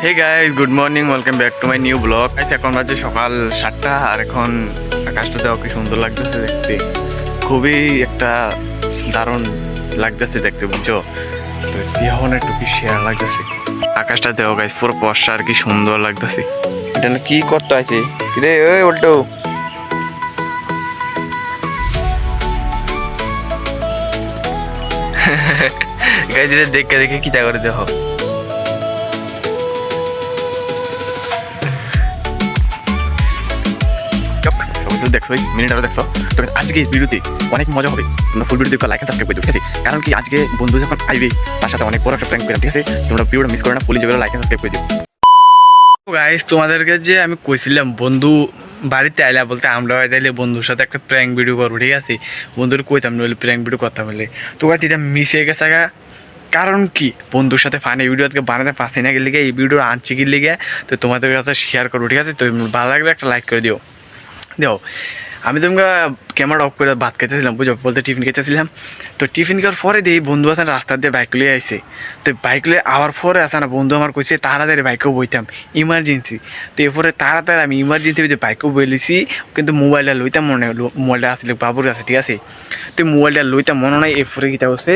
Hey guys, good morning, welcome back to my new blog. এখন বাজে সকাল 7টা আর এখন আকাশটা দেওয়া কি সুন্দর লাগতেছে দেখতে, খুবই একটা দারুণ লাগতেছে দেখতে, বুঝছো? তো এখন একটু কি শেয়ার লাগতেছে আকাশটা দেওয়া গাইস, পুরো বর্ষা আর কি সুন্দর লাগতেছে। এটা না কি করতে আছে রে ওই উল্টো গাইস, এটা দেখে দেখে কিটা করে দেখো। দেখছো মিনিট আরো দেখছো। তো আজকে ভিডিওতে অনেক মজা হবে, তোমরা ফুল ভিডিও দেখো, লাইক এন্ড সাবস্ক্রাইব করে দিও, ঠিক আছে? কারণ কি আজকে বন্ধু যখন আইবে তার সাথে অনেক বড় একটা প্র্যাঙ্ক করলাম, ঠিক আছে? তোমরা ভিডিওটা মিস করো না, full video like and subscribe করে দিও। গাইস, তোমাদেরকে যে আমি কইছিলাম বন্ধু বাড়িতে আইলা বলতে আমরা তাইলে বন্ধুর সাথে একটা প্র্যাঙ্ক ভিডিও করবো, ঠিক আছে? বন্ধুর কইতাম নইলে প্র্যাঙ্ক ভিডিও করতাম বলে, তো গাইস এটা মিস হয়ে গেছে। কারণ কি বন্ধুর সাথে ফানি ভিডিও আজকে বানাতে পারছি না গেলে এই ভিডিও আনছি কি লিগে, তো তোমাদের কাছে শেয়ার করবো, ঠিক আছে? তো ভালো লাগলে একটা লাইক করে দিও। দেখো আমি তোমাকে ক্যামেরা অফ করে ভাত খেতেছিলাম, বুঝো, বলতে টিফিন খেতেছিলাম। তো টিফিন খাওয়ার পরে দিই বন্ধু আছে রাস্তা দিয়ে বাইক লিয়ে আইসে। তো বাইক লিয়ে আওয়ার পরে আসে না বন্ধু আমার কইছে তাড়াতাড়ি বাইকেও বইতাম ইমার্জেন্সি। তো এরপরে তাড়াতাড়ি আমি ইমার্জেন্সি যে বাইকেও বইলিছি, কিন্তু মোবাইলটা লইতাম মনে হয়, মোবাইলটা আসলে বাবুর কাছে, ঠিক আছে? তো মোবাইলটা লইতাম মনে নয়। এরপরে কীটা হচ্ছে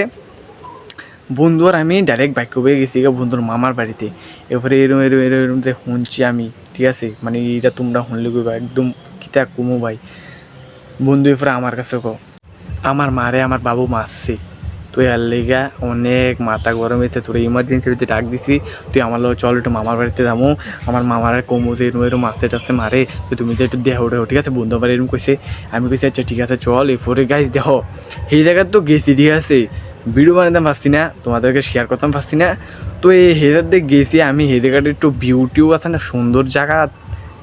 বন্ধু আর আমি ডাইরেক্ট বাইক বয়ে গেছি বন্ধুর মামার বাড়িতে। এরপরে এরম যে শুনছি আমি, ঠিক আছে? মানে এটা তোমরা শুনলে কইবা একদম কিতা কুমু ভাই। বন্ধু এরপরে আমার কাছে আমার মারে আমার বাবু মারছে, তুই আর লেগা অনেক মাথা গরম হয়েছে, তোর ইমার্জেন্সি হইতে ডাক দিছি, তুই আমার লোক চল একটু মামার বাড়িতে যাবো, আমার মামার কমু যে এরম মারছে টাছে মারে, তো তুমি যে একটু দেহ উঠে, ঠিক আছে? বন্ধু আবার এরকম কইছে, আমি কইছি আচ্ছা ঠিক আছে চল। এরপরে গাইজ দেহ সেই জায়গায় তো গেছি, ঠিক আছে? ভিডিও বানাতাম পারছি না, তোমাদেরকে শেয়ার করতাম পারছি না। তো এই হেজার দিয়ে গেছি আমি, সেই জায়গাটা একটু ভিউটিও আছে না, সুন্দর জায়গা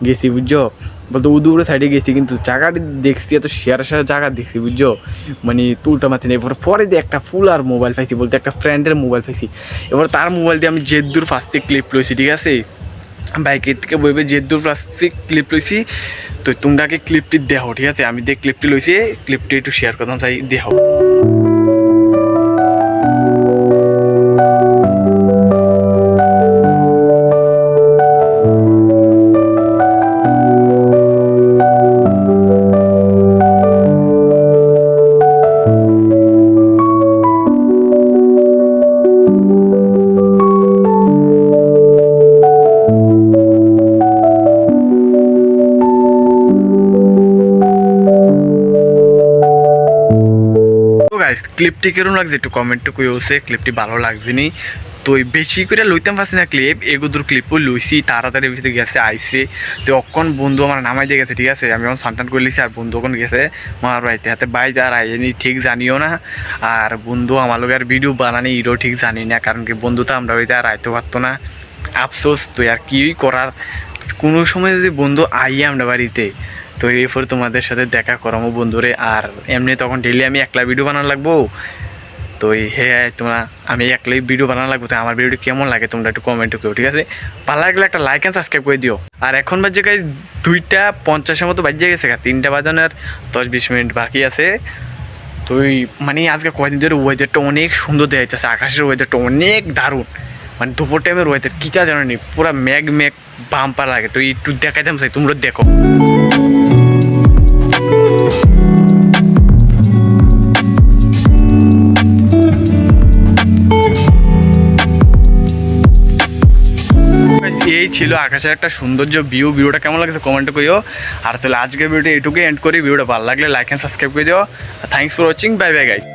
গেছি, বুঝছো? বলতে উদূরে সাইডে গেছি, কিন্তু জায়গাটি দেখছি এত শেয়ার জায়গা দেখছি, বুঝছো? মানে তুলতে পারছি না। এবার পরে দিয়ে একটা ফুল আর মোবাইল পাইছি, বলতে একটা ফ্রেন্ডের মোবাইল পাইছি। এবার তার মোবাইল দিয়ে আমি জেদ্দুর ফার্স্টে ক্লিপ লইছি, ঠিক আছে? বাইকের থেকে বইবে জেদ্দুর ফার্স্টে ক্লিপ লইছি। তো তোমরাকে ক্লিপটি দেখো, ঠিক আছে? আমি দিয়ে ক্লিপটি লইছি, ক্লিপটি একটু শেয়ার করতাম, তাই দেখো। ক্লিপটি কেরম লাগছে একটু কমেন্টে কইছে, ক্লিপটি ভালো লাগছে নি? তো বেশি করে লইতাম পারছি না ক্লিপ, এগুদুর ক্লিপও লইছি, তাড়াতাড়ি ভিতরে গেছে আইসে। তো অক্ষণ বন্ধু আমার নামাই দিয়ে গেছে, ঠিক আছে? আমি এখন সান্টান করে লিছি, আর বন্ধু ওখানে গেছে মামার বাড়িতে, হাতে বাই আর আইনি ঠিক জানিও না। আর বন্ধু আমার লোক আর ভিডিও বানানি ইরো ঠিক জানি না, কারণ কি বন্ধু তো আমরা হইতে আর আইতে পারতো না, আফসোস। তো আর কি করার, কোনো সময় যদি বন্ধু আইয়ে আমরা বাড়িতে, তো এরপর তোমাদের সাথে দেখা করামো বন্ধুরে। আর এমনি তখন ডেইলি আমি একলা ভিডিও বানানো লাগবো, তো হ্যাঁ তোমরা আমি একলাই ভিডিও বানানো লাগবো। তো আমার ভিডিওটি কেমন লাগে তোমরা একটু কমেন্টে কেউ, ঠিক আছে? ভালো লাগলে একটা লাইক অ্যান্ড সাবস্ক্রাইব করে দিও। আর এখন বাজে গাইজ 2:50 মতো বাজে গেছে, 3টা বাজানোর 10-20 মিনিট বাকি আছে। তো মানে আজকে কয়েকদিন ধরে ওয়েদারটা অনেক সুন্দর দেখা যাচ্ছে, আকাশের ওয়েদারটা অনেক দারুণ। মানে দুপুর টাইমের ওয়েদার কিটা জানো নি, পুরো মেঘ বাম্পার লাগে। তো একটু দেখাইতাম চাই, তোমরা দেখো। এই ছিল আকাশের একটা সৌন্দর্য ভিডিওটা কেমন লাগছে কমেন্টে করিও। আর তাহলে আজকের ভিডিওটা এইটুকুই এন্ড করি। ভিডিওটা ভালো লাগলে লাইক এন্ড সাবস্ক্রাইব করে দিও। Thanks for watching, bye bye guys.